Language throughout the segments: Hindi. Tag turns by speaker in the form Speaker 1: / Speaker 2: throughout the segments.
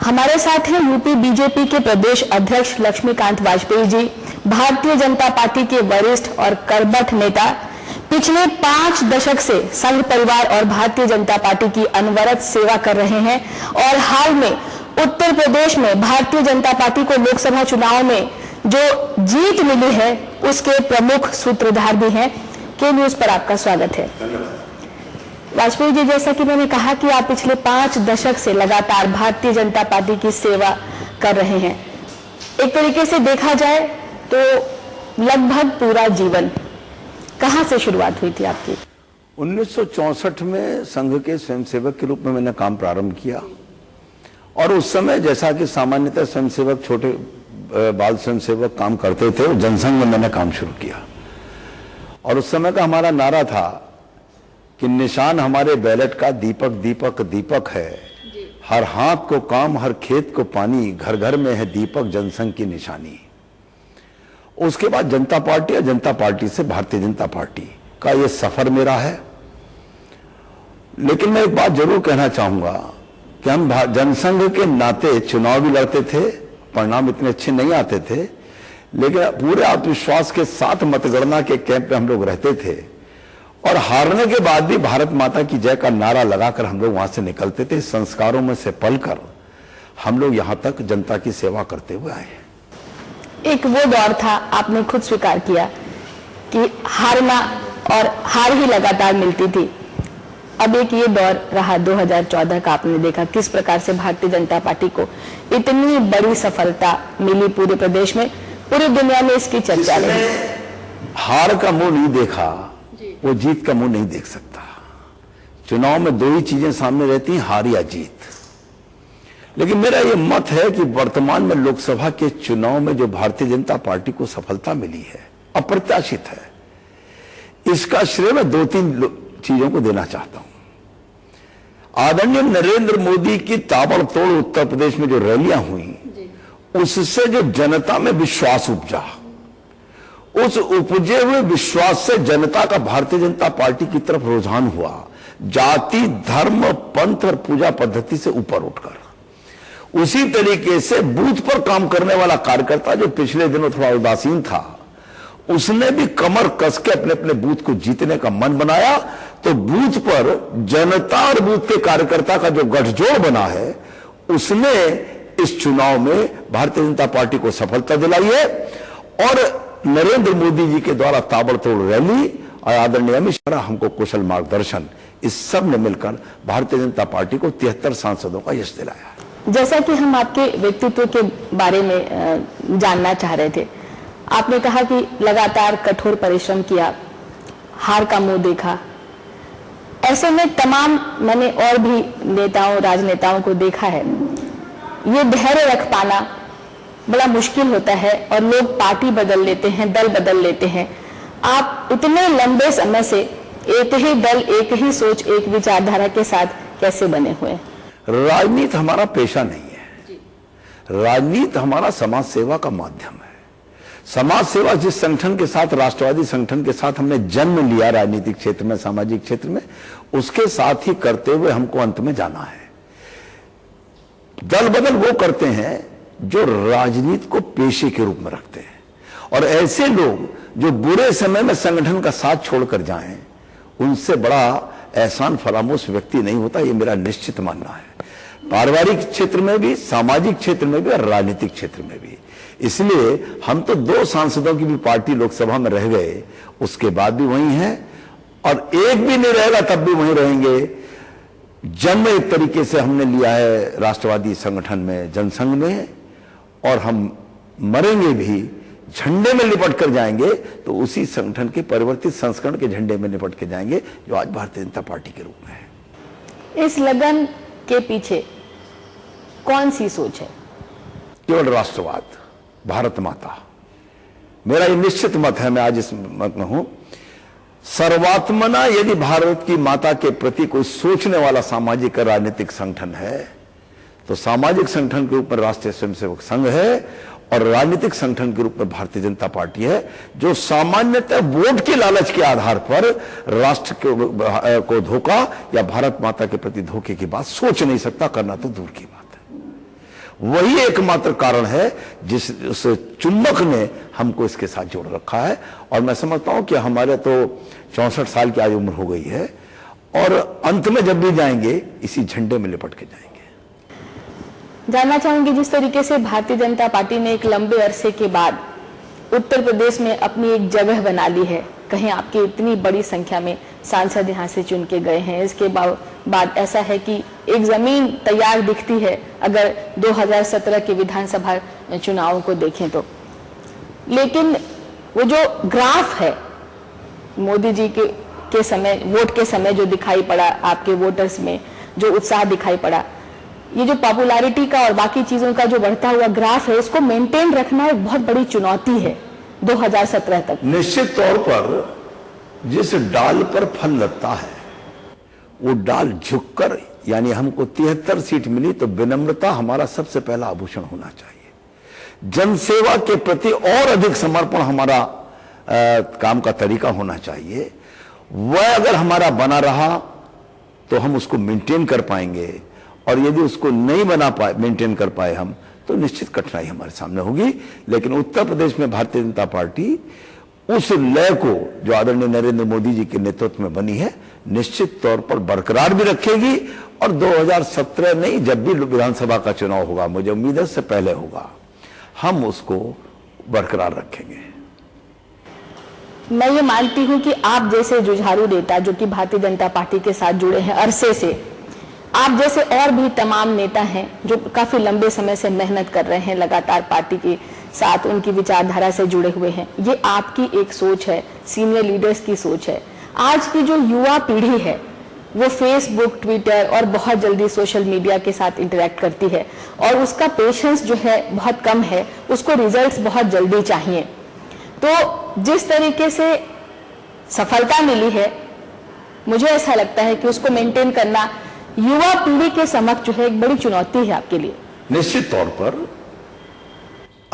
Speaker 1: हमारे साथ हैं यूपी बीजेपी के प्रदेश अध्यक्ष लक्ष्मीकांत वाजपेयी जी, भारतीय जनता पार्टी के वरिष्ठ और करबट नेता। पिछले 5 दशक से संघ परिवार और भारतीय जनता पार्टी की अनवरत सेवा कर रहे हैं और हाल में उत्तर प्रदेश में भारतीय जनता पार्टी को लोकसभा चुनाव में जो जीत मिली है उसके प्रमुख सूत्रधार भी हैं। के न्यूज पर आपका स्वागत है। वाजपेयी जी, जैसा कि मैंने कहा कि आप पिछले 5 दशक से लगातार भारतीय जनता पार्टी की सेवा कर रहे हैं। एक तरीके से देखा जाए तो लगभग पूरा जीवन। कहां से शुरुआत हुई थी आपकी?
Speaker 2: 1964 में संघ के स्वयंसेवक के रूप में मैंने काम प्रारंभ किया और उस समय जैसा कि सामान्यतः स्वयंसेवक छोटे बाल स्वयंसेवक काम करते थे, जनसंघ में मैंने काम शुरू किया और उस समय का हमारा नारा था कि निशान हमारे बैलेट का दीपक दीपक दीपक है, हर हाथ को काम हर खेत को पानी, घर घर में है दीपक जनसंघ की निशानी। उसके बाद जनता पार्टी और जनता पार्टी से भारतीय जनता पार्टी का ये सफर मेरा है। लेकिन मैं एक बात जरूर कहना चाहूंगा कि हम जनसंघ के नाते चुनाव भी लड़ते थे, परिणाम इतने अच्छे नहीं आते थे, लेकिन पूरे आत्मविश्वास के साथ मतगणना के कैंप में हम लोग रहते थे और हारने के बाद भी भारत माता की जय का नारा लगाकर हम लोग वहां से निकलते थे। संस्कारों में से पलकर हम लोग यहां तक जनता की सेवा करते हुए आए।
Speaker 1: एक वो दौर था, आपने खुद स्वीकार किया कि हारना और हार ही लगातार मिलती थी। अब एक ये दौर रहा 2014 का, आपने देखा किस प्रकार से भारतीय जनता पार्टी को इतनी बड़ी सफलता मिली पूरे प्रदेश में, पूरी दुनिया में इसकी चर्चा रही।
Speaker 2: हार का मुंह नहीं देखा वो जीत का मुंह नहीं देख सकता। चुनाव में 2 ही चीजें सामने रहती हैं, हार या जीत। लेकिन मेरा यह मत है कि वर्तमान में लोकसभा के चुनाव में जो भारतीय जनता पार्टी को सफलता मिली है, अप्रत्याशित है। इसका श्रेय मैं 2-3 चीजों को देना चाहता हूं। आदरणीय नरेंद्र मोदी की ताबड़तोड़ उत्तर प्रदेश में जो रैलियां हुई, उससे जो जनता में विश्वास उपजा, उस उपजे हुए विश्वास से जनता का भारतीय जनता पार्टी की तरफ रुझान हुआ, जाति धर्म पंथ और पूजा पद्धति से ऊपर उठकर। उसी तरीके से बूथ पर काम करने वाला कार्यकर्ता जो पिछले दिनों थोड़ा उदासीन था, उसने भी कमर कस के अपने अपने बूथ को जीतने का मन बनाया। तो बूथ पर जनता और बूथ के कार्यकर्ता का जो गठजोड़ बना है, उसने इस चुनाव में भारतीय जनता पार्टी को सफलता दिलाई है। और नरेंद्र मोदी जी के द्वारा ताबड़तोड़ रैली और आदरणीय अमित शाह हमको कुशल मार्गदर्शन, इस सब ने मिलकर भारतीय जनता पार्टी को 73 सांसदों का यश दिलाया।
Speaker 1: जैसा कि हम आपके व्यक्तित्व के बारे में जानना चाह रहे थे, आपने कहा कि लगातार कठोर परिश्रम किया, हार का मुंह देखा। ऐसे में तमाम, मैंने और भी नेताओं राजनेताओं को देखा है, ये धैर्य रख पाना बड़ा मुश्किल होता है और लोग पार्टी बदल लेते हैं, दल बदल लेते हैं। आप इतने लंबे समय से एक ही दल, एक ही सोच, एक विचारधारा के साथ कैसे बने हुए?
Speaker 2: राजनीति हमारा पेशा नहीं है, राजनीति हमारा समाज सेवा का माध्यम है। समाज सेवा जिस संगठन के साथ, राष्ट्रवादी संगठन के साथ हमने जन्म लिया राजनीतिक क्षेत्र में, सामाजिक क्षेत्र में, उसके साथ ही करते हुए हमको अंत में जाना है। दल बदल वो करते हैं जो राजनीति को पेशे के रूप में रखते हैं, और ऐसे लोग जो बुरे समय में संगठन का साथ छोड़कर जाएं, उनसे बड़ा एहसान फरामोश व्यक्ति नहीं होता, ये मेरा निश्चित मानना है। पारिवारिक क्षेत्र में भी, सामाजिक क्षेत्र में भी और राजनीतिक क्षेत्र में भी। इसलिए हम तो 2 सांसदों की भी पार्टी लोकसभा में रह गए, उसके बाद भी वही हैं और एक भी नहीं रहेगा तब भी वहीं रहेंगे। जन्म एक तरीके से हमने लिया है राष्ट्रवादी संगठन में, जनसंघ में, और हम मरेंगे भी झंडे में लिपट कर जाएंगे तो उसी संगठन के परिवर्तित संस्करण के झंडे में लिपट के जाएंगे जो आज भारतीय जनता पार्टी के रूप में है।
Speaker 1: इस लगन के पीछे कौन सी सोच है?
Speaker 2: केवल राष्ट्रवाद, भारत माता। मेरा ये निश्चित मत है, मैं आज इस मत में हूं। सर्वात्मना यदि भारत की माता के प्रति कोई सोचने वाला सामाजिक और राजनीतिक संगठन है तो सामाजिक संगठन के रूप में राष्ट्रीय स्वयंसेवक संघ है और राजनीतिक संगठन के रूप में भारतीय जनता पार्टी है, जो सामान्यतः वोट के लालच के आधार पर राष्ट्र को धोखा या भारत माता के प्रति धोखे की बात सोच नहीं सकता, करना तो दूर की बात है। वही एकमात्र कारण है जिस उस चुंबक ने हमको इसके साथ जोड़ रखा है। और मैं समझता हूं कि हमारे तो 64 साल की आयु उम्र हो गई है और अंत में जब भी जाएंगे इसी झंडे में लिपट के जाएंगे।
Speaker 1: जानना चाहूंगी, जिस तरीके से भारतीय जनता पार्टी ने एक लंबे अरसे के बाद उत्तर प्रदेश में अपनी एक जगह बना ली है, कहीं आपकी इतनी बड़ी संख्या में सांसद यहाँ से चुन के गए हैं, इसके बाद ऐसा है कि एक जमीन तैयार दिखती है अगर 2017 के विधानसभा चुनावों को देखें तो। लेकिन वो जो ग्राफ है मोदी जी के समय, वोट के समय जो दिखाई पड़ा, आपके वोटर्स में जो उत्साह दिखाई पड़ा, ये जो पॉपुलैरिटी का और बाकी चीजों का जो बढ़ता हुआ ग्राफ है, इसको मेंटेन रखना एक बहुत बड़ी चुनौती है 2017 तक।
Speaker 2: निश्चित तौर पर जिस डाल पर फल लगता है वो डाल झुककर, यानी हमको 73 सीट मिली तो विनम्रता हमारा सबसे पहला आभूषण होना चाहिए। जनसेवा के प्रति और अधिक समर्पण हमारा काम का तरीका होना चाहिए। वह अगर हमारा बना रहा तो हम उसको मेंटेन कर पाएंगे, और यदि उसको नहीं बना पाए, मेंटेन कर पाए हम, तो निश्चित कठिनाई हमारे सामने होगी। लेकिन उत्तर प्रदेश में भारतीय जनता पार्टी उस लय को जो आदरणीय नरेंद्र मोदी जी के नेतृत्व में बनी है निश्चित तौर पर बरकरार भी रखेगी। और 2017 नहीं, जब भी विधानसभा का चुनाव होगा, मुझे उम्मीद है उससे पहले होगा, हम उसको बरकरार रखेंगे।
Speaker 1: मैं ये मानती हूं कि आप जैसे जुझारू नेता जो कि भारतीय जनता पार्टी के साथ जुड़े हैं अरसे से, आप जैसे और भी तमाम नेता हैं जो काफी लंबे समय से मेहनत कर रहे हैं, लगातार पार्टी के साथ उनकी विचारधारा से जुड़े हुए हैं, ये आपकी एक सोच है, सीनियर लीडर्स की सोच है। आज की जो युवा पीढ़ी है वो फेसबुक, ट्विटर और बहुत जल्दी सोशल मीडिया के साथ इंटरेक्ट करती है और उसका पेशेंस जो है बहुत कम है, उसको रिजल्ट्स बहुत जल्दी चाहिए। तो जिस तरीके से सफलता मिली है, मुझे ऐसा लगता है कि उसको मेंटेन करना युवा पीढ़ी के समक्ष जो है एक बड़ी चुनौती है आपके लिए।
Speaker 2: निश्चित तौर पर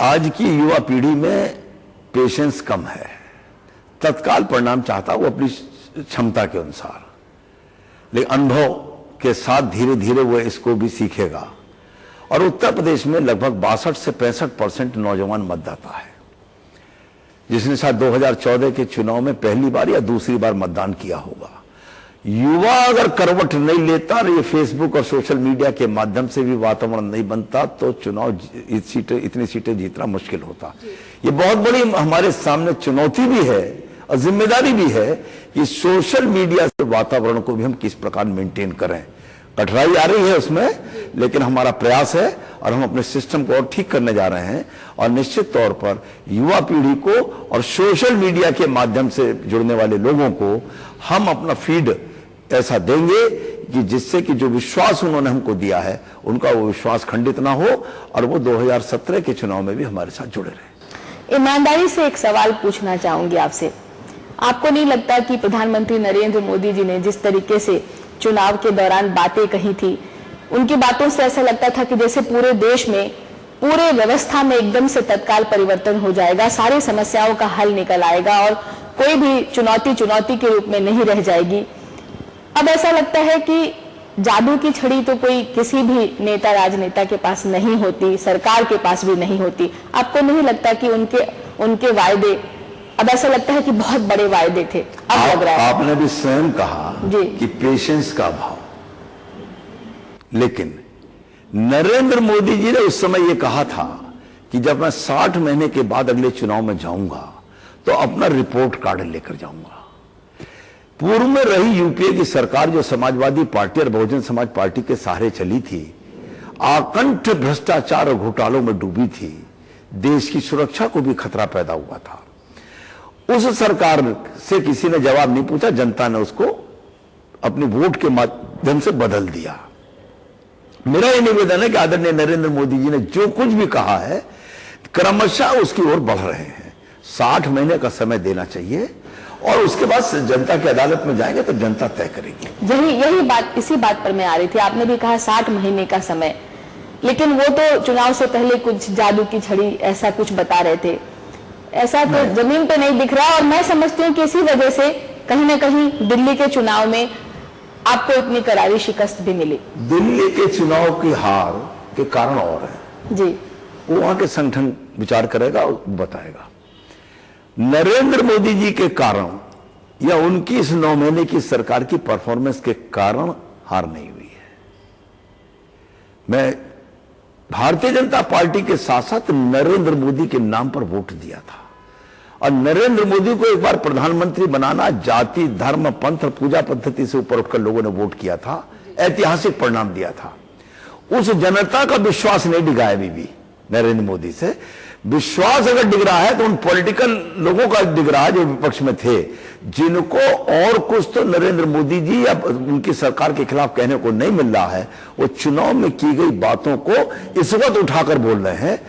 Speaker 2: आज की युवा पीढ़ी में पेशेंस कम है, तत्काल परिणाम चाहता वो अपनी क्षमता के अनुसार, लेकिन अनुभव के साथ धीरे धीरे वो इसको भी सीखेगा। और उत्तर प्रदेश में लगभग 62 से 65% नौजवान मतदाता है, जिसने शायद 2014 के चुनाव में पहली बार या दूसरी बार मतदान किया होगा। युवा अगर करवट नहीं लेता और ये फेसबुक और सोशल मीडिया के माध्यम से भी वातावरण नहीं बनता तो चुनाव इतनी सीटें जीतना मुश्किल होता। ये बहुत बड़ी हमारे सामने चुनौती भी है और जिम्मेदारी भी है कि सोशल मीडिया से वातावरण को भी हम किस प्रकार मेंटेन करें। कठिनाई आ रही है उसमें, लेकिन हमारा प्रयास है और हम अपने सिस्टम को और ठीक करने जा रहे हैं। और निश्चित तौर पर युवा पीढ़ी को और सोशल मीडिया के माध्यम से जुड़ने वाले लोगों को हम अपना फीड ऐसा देंगे कि जिससे कि जो विश्वास उन्होंने हमको दिया है उनका वो विश्वास खंडित ना हो और वो 2017 के चुनाव में भी हमारे साथ जुड़े रहे।
Speaker 1: ईमानदारी से एक सवाल पूछना चाहूंगी आपसे, आपको नहीं लगता कि प्रधानमंत्री नरेंद्र मोदी जी ने जिस तरीके से चुनाव के दौरान बातें कही थी, उनकी बातों से ऐसा लगता था कि जैसे पूरे देश में, पूरे व्यवस्था में एकदम से तत्काल परिवर्तन हो जाएगा, सारी समस्याओं का हल निकल आएगा और कोई भी चुनौती के रूप में नहीं रह जाएगी। अब ऐसा लगता है कि जादू की छड़ी तो कोई किसी भी नेता, राजनेता के पास नहीं होती, सरकार के पास भी नहीं होती। आपको नहीं लगता कि उनके वायदे, अब ऐसा लगता है कि बहुत बड़े वायदे थे, अब लग रहा है।
Speaker 2: आपने भी स्वयं कहा कि पेशेंस का अभाव, लेकिन नरेंद्र मोदी जी ने उस समय यह कहा था कि जब मैं 60 महीने के बाद अगले चुनाव में जाऊंगा तो अपना रिपोर्ट कार्ड लेकर जाऊंगा। पूर्व में रही यूपीए की सरकार जो समाजवादी पार्टी और बहुजन समाज पार्टी के सहारे चली थी, आकंठ भ्रष्टाचार और घोटालों में डूबी थी, देश की सुरक्षा को भी खतरा पैदा हुआ था। उस सरकार से किसी ने जवाब नहीं पूछा, जनता ने उसको अपनी वोट के माध्यम से बदल दिया। मेरा यह निवेदन है कि आदरणीय नरेंद्र मोदी जी ने जो कुछ भी कहा है क्रमशः उसकी ओर बढ़ रहे हैं। 60 महीने का समय देना चाहिए और उसके बाद जनता की अदालत में जाएंगे तो जनता तय करेगी।
Speaker 1: यही बात, इसी बात पर मैं आ रही थी। आपने भी कहा 60 महीने का समय, लेकिन वो तो चुनाव से पहले कुछ जादू की छड़ी ऐसा कुछ बता रहे थे, ऐसा तो जमीन पे नहीं दिख रहा। और मैं समझती हूँ कि इसी वजह से कहीं ना कहीं दिल्ली के चुनाव में आपको इतनी करारी शिकस्त भी मिली।
Speaker 2: दिल्ली के चुनाव की हार के कारण और है,
Speaker 1: जी,
Speaker 2: वो वहां के संगठन विचार करेगा और बताएगा। नरेंद्र मोदी जी के कारण या उनकी इस 9 महीने की सरकार की परफॉर्मेंस के कारण हार नहीं हुई है। मैं भारतीय जनता पार्टी के साथ साथ नरेंद्र मोदी के नाम पर वोट दिया था, और नरेंद्र मोदी को एक बार प्रधानमंत्री बनाना जाति, धर्म, पंथ, पूजा पद्धति से ऊपर उठकर लोगों ने वोट किया था, ऐतिहासिक परिणाम दिया था। उस जनता का विश्वास नहीं डिगा है अभी भी नरेंद्र मोदी से। विश्वास अगर डिग रहा है तो उन पॉलिटिकल लोगों का डिग रहा है जो विपक्ष में थे, जिनको और कुछ तो नरेंद्र मोदी जी या उनकी सरकार के खिलाफ कहने को नहीं मिल रहा है। वो चुनाव में की गई बातों को इस वक्त उठाकर बोल रहे हैं।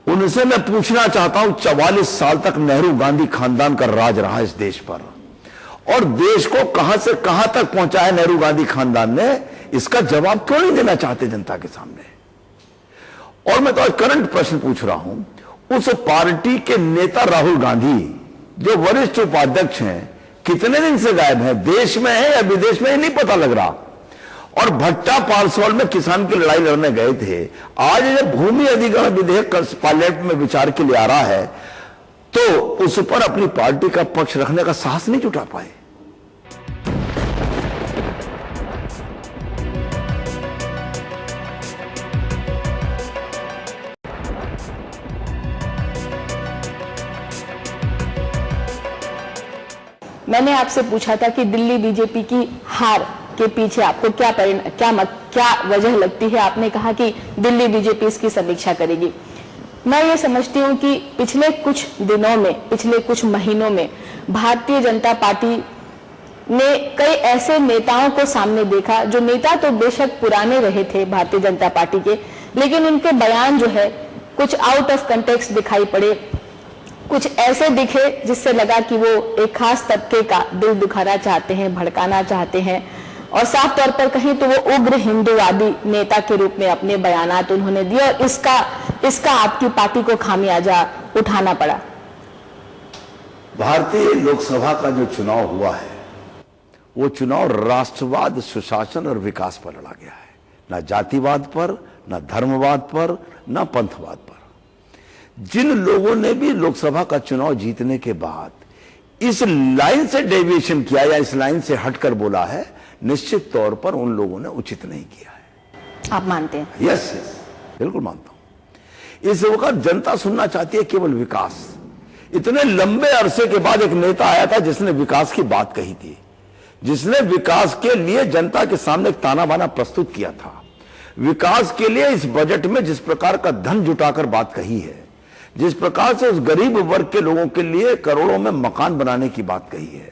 Speaker 2: उनसे मैं पूछना चाहता हूं, 44 साल तक नेहरू गांधी खानदान का राज रहा इस देश पर, और देश को कहां से कहां तक पहुंचा है नेहरू गांधी खानदान ने, इसका जवाब क्यों नहीं देना चाहते जनता के सामने? और मैं तो आज करंट प्रश्न पूछ रहा हूं, उस पार्टी के नेता राहुल गांधी जो वरिष्ठ उपाध्यक्ष हैं, कितने दिन से गायब हैं? देश में है या विदेश में, नहीं पता लग रहा। और भट्टा पारसौल में किसान की लड़ाई लड़ने गए थे। आज जब भूमि अधिग्रहण विधेयक पार्लियामेंट में विचार के लिए आ रहा है, तो उस पर अपनी पार्टी का पक्ष रखने का साहस नहीं जुटा पाए।
Speaker 1: मैंने आपसे पूछा था कि दिल्ली बीजेपी की हार के पीछे आपको क्या वजह लगती है। आपने कहा कि दिल्ली बीजेपी इसकी समीक्षा करेगी। मैं ये समझती हूँ कि पिछले कुछ दिनों में, पिछले कुछ महीनों में भारतीय जनता पार्टी ने कई ऐसे नेताओं को सामने देखा, जो नेता तो बेशक पुराने रहे थे भारतीय जनता पार्टी के, लेकिन उनके बयान जो है कुछ आउट ऑफ कंटेक्स्ट दिखाई पड़े, कुछ ऐसे दिखे जिससे लगा कि वो एक खास तबके का दिल दुखाना चाहते हैं, भड़काना चाहते हैं, और साफ तौर पर कहीं तो वो उग्र हिंदूवादी नेता के रूप में अपने बयानात उन्होंने दिए, और इसका आपकी पार्टी को खामियाजा उठाना पड़ा।
Speaker 2: भारतीय लोकसभा का जो चुनाव हुआ है, वो चुनाव राष्ट्रवाद, सुशासन और विकास पर लड़ा गया है, ना जातिवाद पर, ना धर्मवाद पर, ना पंथवाद पर। जिन लोगों ने भी लोकसभा का चुनाव जीतने के बाद इस लाइन से डेविएशन किया या इस लाइन से हटकर बोला है, निश्चित तौर पर उन लोगों ने उचित नहीं किया है।
Speaker 1: आप मानते हैं?
Speaker 2: यस, बिल्कुल मानता हूं। इस वक्त जनता सुनना चाहती है केवल विकास। इतने लंबे अरसे के बाद एक नेता आया था जिसने विकास की बात कही थी, जिसने विकास के लिए जनता के सामने एक ताना बाना प्रस्तुत किया था। विकास के लिए इस बजट में जिस प्रकार का धन जुटाकर बात कही है, जिस प्रकार से उस गरीब वर्ग के लोगों के लिए करोड़ों में मकान बनाने की बात कही है,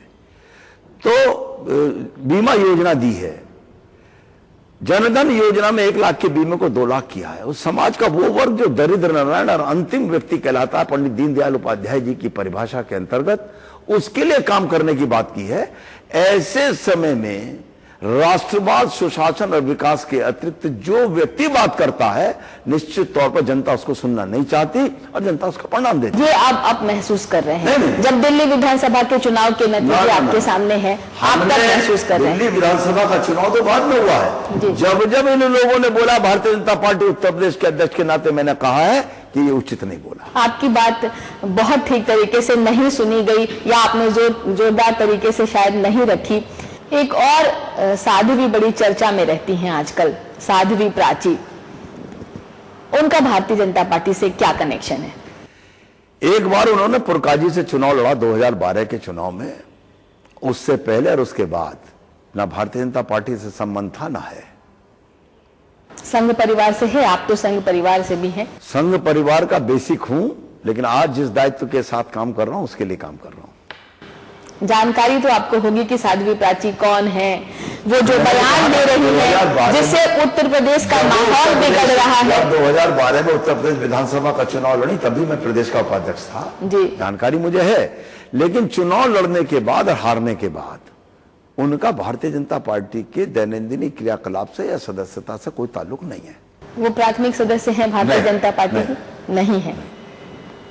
Speaker 2: तो बीमा योजना दी है, जनधन योजना में 1 लाख के बीमे को 2 लाख किया है। उस समाज का वो वर्ग जो दरिद्र नारायण और अंतिम व्यक्ति कहलाता है पंडित दीनदयाल उपाध्याय जी की परिभाषा के अंतर्गत, उसके लिए काम करने की बात की है। ऐसे समय में राष्ट्रवाद, सुशासन और विकास के अतिरिक्त जो व्यक्ति बात करता है, निश्चित तौर पर जनता उसको सुनना नहीं चाहती और जनता उसका परिणाम देती है।
Speaker 1: ये आप महसूस कर रहे हैं? नहीं। जब दिल्ली विधानसभा के चुनाव के नतीजे आपके सामने हैं, आप कब महसूस कर रहे हैं?
Speaker 2: दिल्ली विधानसभा का चुनाव तो बाद में हुआ है। जब जब इन लोगों ने बोला, भारतीय जनता पार्टी उत्तर प्रदेश के अध्यक्ष के नाते मैंने कहा है कि ये उचित नहीं बोला।
Speaker 1: आपकी बात बहुत ठीक तरीके से नहीं सुनी गई, या आपने जोरदार तरीके से शायद नहीं रखी। एक और साध्वी बड़ी चर्चा में रहती हैं आजकल, साध्वी प्राची। उनका भारतीय जनता पार्टी से क्या कनेक्शन है?
Speaker 2: एक बार उन्होंने पुरकाजी से चुनाव लड़ा 2012 के चुनाव में। उससे पहले और उसके बाद ना भारतीय जनता पार्टी से संबंध था, ना है।
Speaker 1: संघ परिवार से है? आप तो संघ परिवार से भी हैं।
Speaker 2: संघ परिवार का बेसिक हूं, लेकिन आज जिस दायित्व के साथ काम कर रहा हूं उसके लिए काम कर रहा हूं।
Speaker 1: जानकारी तो आपको होगी कि साध्वी प्राची कौन है, वो जो बयान दे रही है जिससे उत्तर प्रदेश का माहौल बिगड़ रहा है।
Speaker 2: 2012 में उत्तर प्रदेश विधानसभा का चुनाव लड़ी, तभी मैं प्रदेश का उपाध्यक्ष था जी। जानकारी मुझे है, लेकिन चुनाव लड़ने के बाद और हारने के बाद उनका भारतीय जनता पार्टी के दैनंदिन क्रियाकलाप से या सदस्यता से कोई ताल्लुक नहीं है।
Speaker 1: वो प्राथमिक सदस्य हैं भारतीय जनता पार्टी की? नहीं है।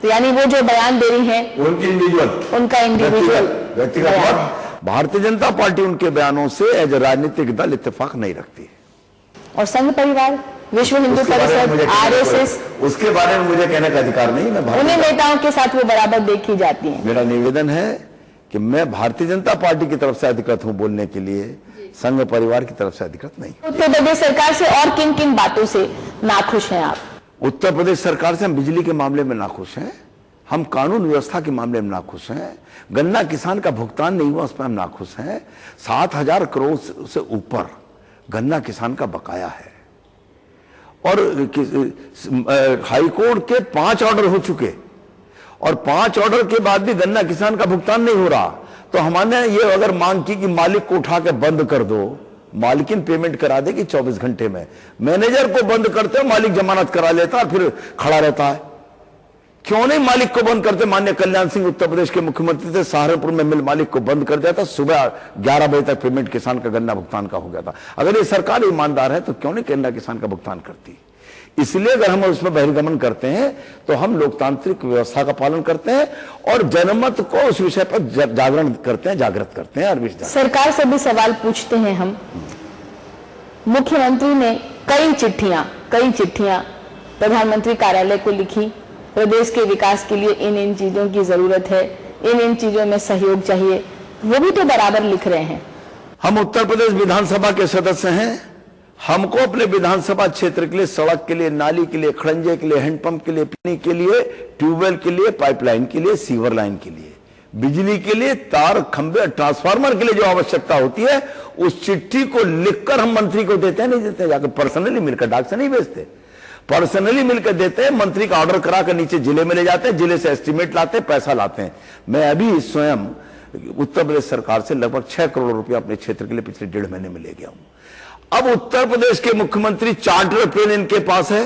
Speaker 1: तो यानी वो जो बयान दे रही है
Speaker 2: उनका इंडिविजुअल व्यक्तिगत। भारतीय जनता पार्टी उनके बयानों से एज राजनीतिक दल इत्तेफाक नहीं रखती है।
Speaker 1: और संघ परिवार? विश्व हिंदू परिषद, आरएसएस,
Speaker 2: उसके बारे में मुझे कहने का अधिकार नहीं। मैं
Speaker 1: उन्हीं नेताओं के साथ वो बराबर देखी जाती हैं।
Speaker 2: मेरा निवेदन है कि मैं भारतीय जनता पार्टी की तरफ से अधिकृत हूं बोलने के लिए, संघ परिवार की तरफ से अधिकृत नहीं।
Speaker 1: उत्तर प्रदेश सरकार से और किन किन बातों से नाखुश हैं आप?
Speaker 2: उत्तर प्रदेश सरकार से हम बिजली के मामले में नाखुश हैं, हम कानून व्यवस्था के मामले में नाखुश हैं, गन्ना किसान का भुगतान नहीं हुआ उस पर हम नाखुश हैं। 7,000 करोड़ से ऊपर गन्ना किसान का बकाया है और हाईकोर्ट के 5 ऑर्डर हो चुके और 5 ऑर्डर के बाद भी गन्ना किसान का भुगतान नहीं हो रहा। तो हमने ये अगर मांग की कि मालिक को उठा के बंद कर दो, मालिकिन पेमेंट करा देगी 24 घंटे में, मैनेजर को बंद करते हो, मालिक जमानत करा लेता और फिर खड़ा रहता है। क्यों नहीं मालिक को बंद करते? माननीय कल्याण सिंह उत्तर प्रदेश के मुख्यमंत्री थे, सहारनपुर में मिल मालिक को बंद कर दिया था, सुबह 11 बजे तक पेमेंट किसान का गन्ना भुगतान का हो गया था। अगर ये सरकार ईमानदार है तो क्यों नहीं गन्ना किसान का भुगतान करती? इसलिए अगर हम उसमें बहिर्गमन करते हैं तो हम लोकतांत्रिक व्यवस्था का पालन करते हैं और जनमत को उस विषय पर जागरण करते हैं, जागृत करते हैं।
Speaker 1: सरकार से भी सवाल पूछते हैं हम। मुख्यमंत्री ने कई चिट्ठियां प्रधानमंत्री कार्यालय को लिखी, प्रदेश के विकास के लिए इन चीजों की जरूरत है, इन चीजों में सहयोग चाहिए, वो भी तो बराबर लिख रहे हैं।
Speaker 2: हम उत्तर प्रदेश विधानसभा के सदस्य हैं, हमको अपने विधानसभा क्षेत्र के लिए, सड़क के लिए, नाली के लिए, खड़ंजे के लिए, हैंडपंप के लिए, पानी के लिए, ट्यूबवेल के लिए, पाइपलाइन के लिए, सीवर लाइन के लिए, बिजली के लिए, तार खंबे, ट्रांसफार्मर के लिए जो आवश्यकता होती है, उस चिट्ठी को लिखकर हम मंत्री को देते हैं, नहीं देते जाकर पर्सनली मिलकर, डाक से नहीं भेजते, पर्सनली मिलकर देते हैं। मंत्री का ऑर्डर करा कर नीचे जिले में ले जाते हैं, जिले से एस्टीमेट लाते हैं, पैसा लाते हैं। मैं अभी स्वयं उत्तर प्रदेश सरकार से लगभग 6 करोड़ रुपया अपने क्षेत्र के लिए पिछले 1.5 महीने में ले गया हूं। अब उत्तर प्रदेश के मुख्यमंत्री चार्टर प्लेन इनके पास है,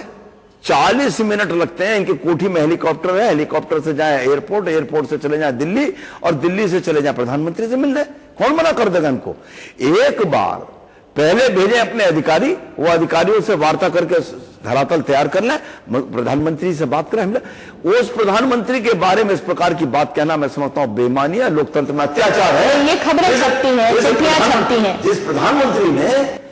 Speaker 2: 40 मिनट लगते हैं, इनके कोठी में हेलीकॉप्टर है, हेलीकॉप्टर से जाए एयरपोर्ट, एयरपोर्ट से चले जाए दिल्ली और दिल्ली से चले जाए प्रधानमंत्री से मिलने। कौन मना कर देगा इनको? एक बार पहले भेजे अपने अधिकारी, वो अधिकारियों से वार्ता करके धरातल तैयार कर लें, प्रधानमंत्री से बात करें। उस प्रधानमंत्री के बारे में इस प्रकार की बात कहना मैं समझता हूं बेईमानी है, लोकतंत्र में अत्याचार है।
Speaker 1: ये खबरें छपती हैं, चिट्ठियां छपती हैं।
Speaker 2: जिस प्रधानमंत्री ने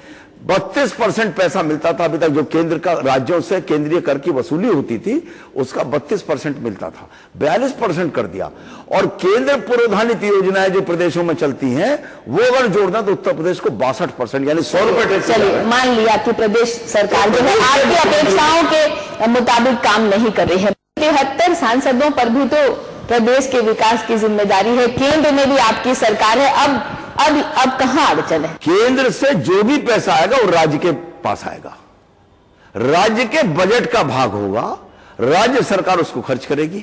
Speaker 2: 32% पैसा मिलता था अभी तक, जो केंद्र का राज्यों से केंद्रीय कर की वसूली होती थी उसका 32% मिलता था, 42% कर दिया। और केंद्र पूर्वधानित योजनाएं जो प्रदेशों में चलती हैं वो अगर जोड़ना तो उत्तर प्रदेश को 62% यानी 100 रुपए टैक्स।
Speaker 1: चलिए मान लिया कि प्रदेश सरकार जो है आपकी अपेक्षाओं के मुताबिक काम नहीं कर रही है। 73 सांसदों पर भी तो प्रदेश के विकास की जिम्मेदारी है, केंद्र में भी आपकी सरकार है। अब कहां अड़चन है?
Speaker 2: केंद्र से जो भी पैसा आएगा वो राज्य के पास आएगा, राज्य के बजट का भाग होगा, राज्य सरकार उसको खर्च करेगी।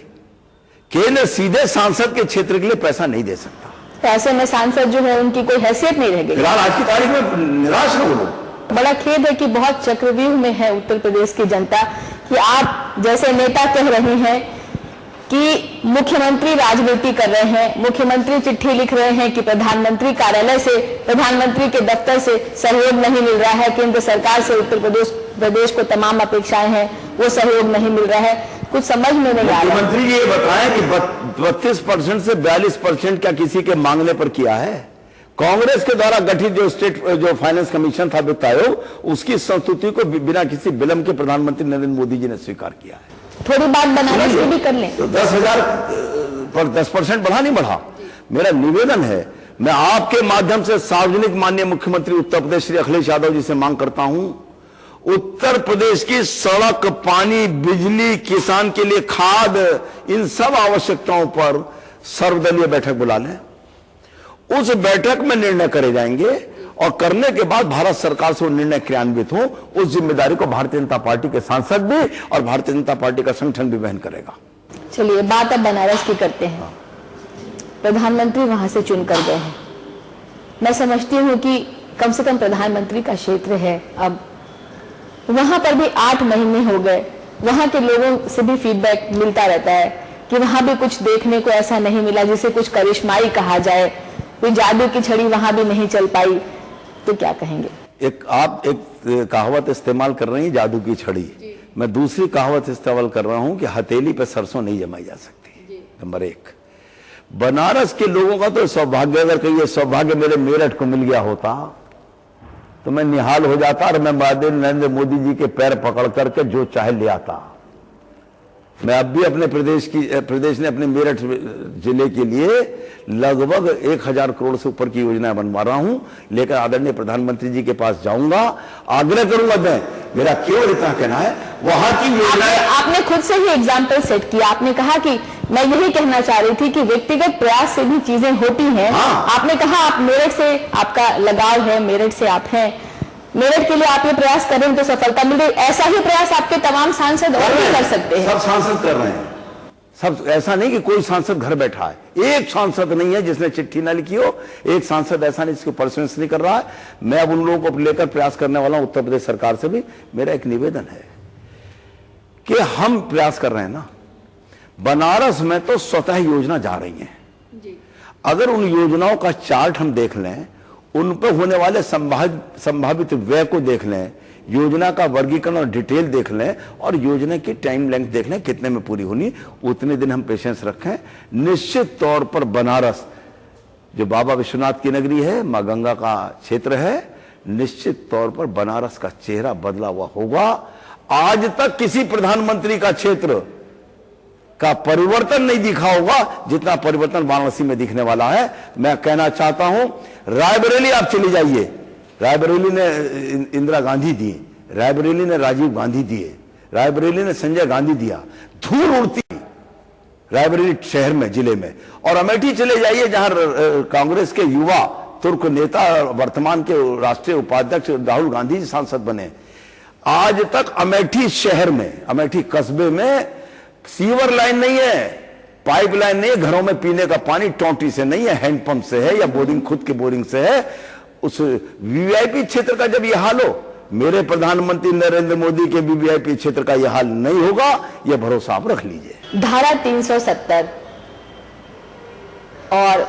Speaker 2: केंद्र सीधे सांसद के क्षेत्र के लिए पैसा नहीं दे सकता।
Speaker 1: तो ऐसे में सांसद जो है उनकी कोई हैसियत नहीं रह गई।
Speaker 2: आज की तारीख में निराश हो लोग।
Speaker 1: बड़ा खेद है कि बहुत चक्रव्यूह में है उत्तर प्रदेश की जनता कि आप जैसे नेता कह रहे हैं कि मुख्यमंत्री राजनीति कर रहे हैं, मुख्यमंत्री चिट्ठी लिख रहे हैं कि प्रधानमंत्री कार्यालय से, प्रधानमंत्री के दफ्तर से सहयोग नहीं मिल रहा है, केंद्र सरकार से उत्तर प्रदेश को तमाम अपेक्षाएं हैं, वो सहयोग नहीं मिल रहा है, कुछ समझ में नहीं आ रहा।
Speaker 2: मुख्यमंत्री जी ये बताएं कि 32% से 42% क्या किसी के मांगने पर किया है? कांग्रेस के द्वारा गठित जो फाइनेंस कमीशन था वित्त आयोग, उसकी संस्तुति को बिना किसी विलंब के प्रधानमंत्री नरेंद्र मोदी जी ने स्वीकार किया है।
Speaker 1: थोड़ी बात बनारस की भी कर लें
Speaker 2: तो 10,000 पर 10% बढ़ा नहीं बढ़ा। मेरा निवेदन है, मैं आपके माध्यम से सार्वजनिक माननीय मुख्यमंत्री उत्तर प्रदेश श्री अखिलेश यादव जी से मांग करता हूं, उत्तर प्रदेश की सड़क, पानी, बिजली, किसान के लिए खाद, इन सब आवश्यकताओं पर सर्वदलीय बैठक बुला लें। उस बैठक में निर्णय करे जाएंगे और करने के बाद भारत सरकार से वो निर्णय क्रियान्वित हो, उस जिम्मेदारी को भारतीय जनता पार्टी के सांसद भी और भारतीय जनता पार्टी का संगठन भी वहन करेगा।
Speaker 1: चलिए बात अब बनारस की करते हैं। प्रधानमंत्री वहां से चुनकर गए हैं, मैं समझती हूं कि कम से कम प्रधानमंत्री का क्षेत्र है, अब वहां पर भी 8 महीने हो गए, वहां के लोगों से भी फीडबैक मिलता रहता है कि वहां भी कुछ देखने को ऐसा नहीं मिला जिसे कुछ करिश्माई कहा जाए, कोई जादू की छड़ी वहां भी नहीं चल पाई, तो क्या कहेंगे?
Speaker 2: आप एक कहावत इस्तेमाल कर रही हैं, जादू की छड़ी। मैं दूसरी कहावत इस्तेमाल कर रहा हूं कि हथेली पे सरसों नहीं जमाई जा सकती। नंबर 1, बनारस के लोगों का तो सौभाग्य, अगर कहिए सौभाग्य मेरे मेरठ को मिल गया होता तो मैं निहाल हो जाता और मैं माननीय नरेंद्र मोदी जी के पैर पकड़ करके जो चाहे ले आता। मैं अब भी अपने प्रदेश ने अपने मेरठ जिले के लिए लगभग 1000 करोड़ से ऊपर की योजना बनवा रहा हूं, लेकर आदरणीय प्रधानमंत्री जी के पास जाऊंगा, आग्रह करूंगा। मैं मेरा केवल इतना कहना है वहां की योजना।
Speaker 1: आपने खुद से ही एग्जाम्पल सेट किया, आपने कहा कि मैं यही कहना चाह रही थी कि व्यक्तिगत प्रयास से भी चीजें होती हैं। आपने कहा आप मेरठ से आपका लगाव है, मेरठ से आप हैं, मेरठ के लिए आप ये प्रयास कर रहे हैं तो सफलता मिल रही। ऐसा ही प्रयास आपके तमाम सांसद और भी कर सकते हैं।
Speaker 2: सब सांसद कर रहे हैं, सब। ऐसा नहीं कि कोई सांसद घर बैठा है, एक सांसद नहीं है जिसने चिट्ठी ना लिखी हो, एक सांसद ऐसा नहीं जिसको परसुएंस नहीं कर रहा है। मैं अब उन लोगों को लेकर प्रयास करने वाला हूं। उत्तर प्रदेश सरकार से भी मेरा एक निवेदन है कि हम प्रयास कर रहे हैं ना, बनारस में तो स्वतः योजना जा रही है। अगर उन योजनाओं का चार्ट हम देख लें, उन पर होने वाले संभावित व्यय को देख लें, योजना का वर्गीकरण और डिटेल देख लें, और योजना की टाइम लेंथ देख लें कितने में पूरी होनी, उतने दिन हम पेशेंस रखें। निश्चित तौर पर बनारस जो बाबा विश्वनाथ की नगरी है, मां गंगा का क्षेत्र है, निश्चित तौर पर बनारस का चेहरा बदला हुआ होगा। आज तक किसी प्रधानमंत्री का क्षेत्र का परिवर्तन नहीं दिखा होगा जितना परिवर्तन वाराणसी में दिखने वाला है। मैं कहना चाहता हूं, रायबरेली आप चली जाइए, रायबरेली ने इंदिरा गांधी दी, रायबरेली ने राजीव गांधी दिए, रायबरेली ने संजय गांधी दिया, धूल उड़ती रायबरेली शहर में, जिले में। और अमेठी चले जाइए जहां कांग्रेस के युवा तुर्क नेता वर्तमान के राष्ट्रीय उपाध्यक्ष राहुल गांधी जी सांसद बने। आज तक अमेठी शहर में, अमेठी कस्बे में सीवर लाइन नहीं है, पाइपलाइन नहीं है, घरों में पीने का पानी टोंटी से नहीं है, हैंडपंप से है या बोरिंग, खुद के बोरिंग से है। उस वीवीआईपी क्षेत्र का जब यह हाल हो, मेरे प्रधानमंत्री नरेंद्र मोदी के वीवीआईपी क्षेत्र का यह हाल नहीं होगा, यह भरोसा आप रख लीजिए।
Speaker 1: धारा 370 और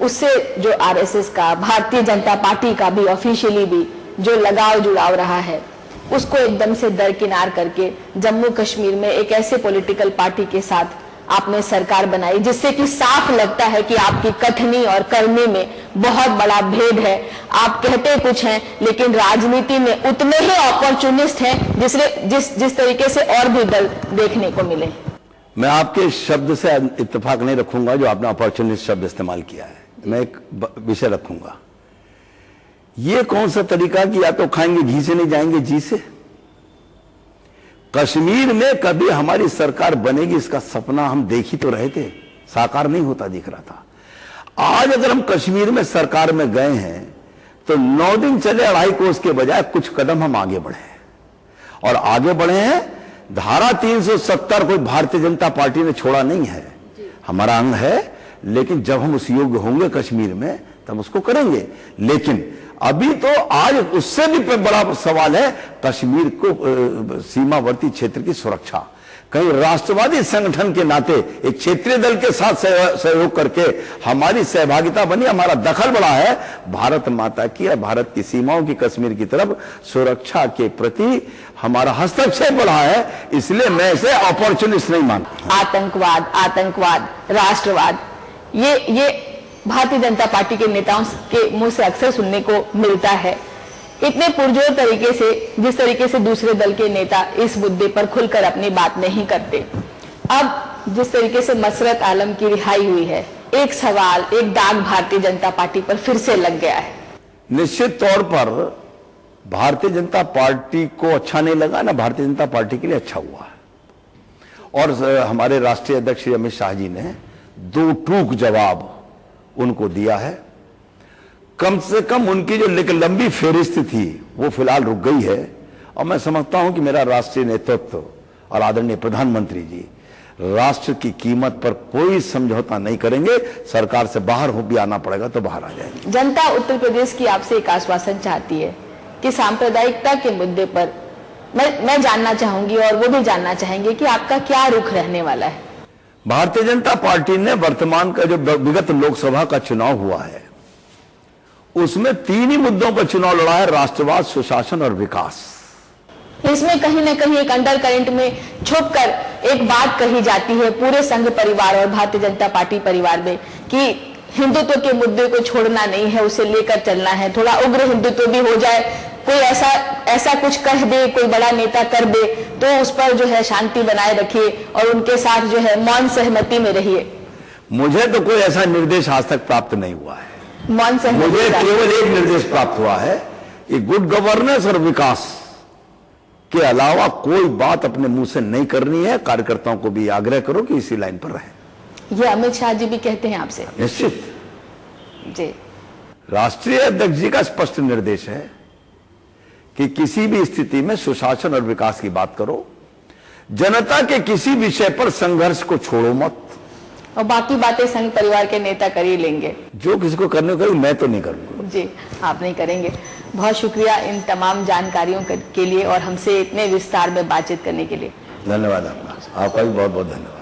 Speaker 1: उससे जो आरएसएस का, भारतीय जनता पार्टी का भी ऑफिशियली भी जो लगाव जुड़ाव रहा है, उसको एकदम से दरकिनार करके जम्मू कश्मीर में एक ऐसे पॉलिटिकल पार्टी के साथ आपने सरकार बनाई जिससे कि साफ लगता है कि आपकी कथनी और करनी में बहुत बड़ा भेद है। आप कहते कुछ हैं लेकिन राजनीति में उतने ही अपॉर्चुनिस्ट हैं जिस तरीके से और भी दल देखने को मिले।
Speaker 2: मैं आपके शब्द से इत्तेफाक नहीं रखूंगा जो आपने अपॉर्चुनिस्ट शब्द इस्तेमाल किया है। मैं एक विषय रखूंगा, ये कौन सा तरीका कि या तो खाएंगे घी से, नहीं जाएंगे जी से। कश्मीर में कभी हमारी सरकार बनेगी इसका सपना हम देख ही तो रहे थे, साकार नहीं होता दिख रहा था। आज अगर हम कश्मीर में सरकार में गए हैं तो 9 दिन चले 2.5 कोस के बजाय कुछ कदम हम आगे बढ़े हैं, और आगे बढ़े हैं। धारा 370 कोई भारतीय जनता पार्टी ने छोड़ा नहीं है, हमारा अंग है, लेकिन जब हम उस योग्य होंगे कश्मीर में तब उसको करेंगे। लेकिन अभी तो आज उससे भी बड़ा सवाल है कश्मीर को सीमावर्ती क्षेत्र की सुरक्षा। कहीं राष्ट्रवादी संगठन के नाते एक क्षेत्रीय दल के साथ सहयोग करके हमारी सहभागिता बनी, हमारा दखल बढ़ा है भारत माता की और भारत की सीमाओं की कश्मीर की तरफ सुरक्षा के प्रति हमारा हस्तक्षेप बढ़ा है। इसलिए मैं इसे अपॉर्चुनिस्ट नहीं मानता।
Speaker 1: आतंकवाद, राष्ट्रवाद, ये भारतीय जनता पार्टी के नेताओं के मुंह से अक्सर सुनने को मिलता है। इतने पुरजोर तरीके से, जिस तरीके से दूसरे दल के नेता इस मुद्दे पर खुलकर अपनी बात नहीं करते। अब जिस तरीके से मसरत आलम की रिहाई हुई है, एक सवाल, एक दाग भारतीय जनता पार्टी पर फिर से लग गया है।
Speaker 2: निश्चित तौर पर भारतीय जनता पार्टी को अच्छा नहीं लगा ना, भारतीय जनता पार्टी के लिए अच्छा हुआ है। और हमारे राष्ट्रीय अध्यक्ष अमित शाह जी ने 2 टूक जवाब उनको दिया है। कम से कम उनकी जो लेकिन लंबी फेरिस्त थी वो फिलहाल रुक गई है, और मैं समझता हूं कि मेरा राष्ट्रीय नेतृत्व और आदरणीय प्रधानमंत्री जी राष्ट्र की कीमत पर कोई समझौता नहीं करेंगे। सरकार से बाहर हो भी आना पड़ेगा तो बाहर आ जाएंगे।
Speaker 1: जनता उत्तर प्रदेश की आपसे एक आश्वासन चाहती है कि सांप्रदायिकता के मुद्दे पर मैं जानना चाहूंगी और वो भी जानना चाहेंगे कि आपका क्या रुख रहने वाला है।
Speaker 2: भारतीय जनता पार्टी ने वर्तमान का जो विगत लोकसभा का चुनाव हुआ है उसमें 3 ही मुद्दों पर चुनाव लड़ा है, राष्ट्रवाद, सुशासन और विकास।
Speaker 1: इसमें कहीं न कहीं एक अंडर करंट में छुपकर एक बात कही जाती है पूरे संघ परिवार और भारतीय जनता पार्टी परिवार में कि हिंदुत्व के मुद्दे को छोड़ना नहीं है, उसे लेकर चलना है, थोड़ा उग्र हिंदुत्व भी हो जाए, कोई ऐसा कुछ कह दे, कोई बड़ा नेता कर दे, तो उस पर जो है शांति बनाए रखिए और उनके साथ जो है मौन सहमति में रहिए।
Speaker 2: मुझे तो कोई ऐसा निर्देश आज तक प्राप्त नहीं हुआ है।
Speaker 1: मौन सहमति,
Speaker 2: मुझे केवल एक निर्देश प्राप्त हुआ है कि गुड गवर्नेंस और विकास के अलावा कोई बात अपने मुंह से नहीं करनी है। कार्यकर्ताओं को भी आग्रह करो कि इसी लाइन पर रहें।
Speaker 1: ये अमित शाह जी भी कहते हैं आपसे?
Speaker 2: निश्चित
Speaker 1: जी।
Speaker 2: राष्ट्रीय अध्यक्ष जी का स्पष्ट निर्देश है कि किसी भी स्थिति में सुशासन और विकास की बात करो, जनता के किसी विषय पर संघर्ष को छोड़ो मत,
Speaker 1: और बाकी बातें संघ परिवार के नेता कर ही लेंगे।
Speaker 2: जो किसी को करने को, मैं तो नहीं करूंगा।
Speaker 1: जी, आप नहीं करेंगे। बहुत शुक्रिया इन तमाम जानकारियों के लिए और हमसे इतने विस्तार में बातचीत करने के लिए।
Speaker 2: धन्यवाद आपका भी बहुत बहुत धन्यवाद।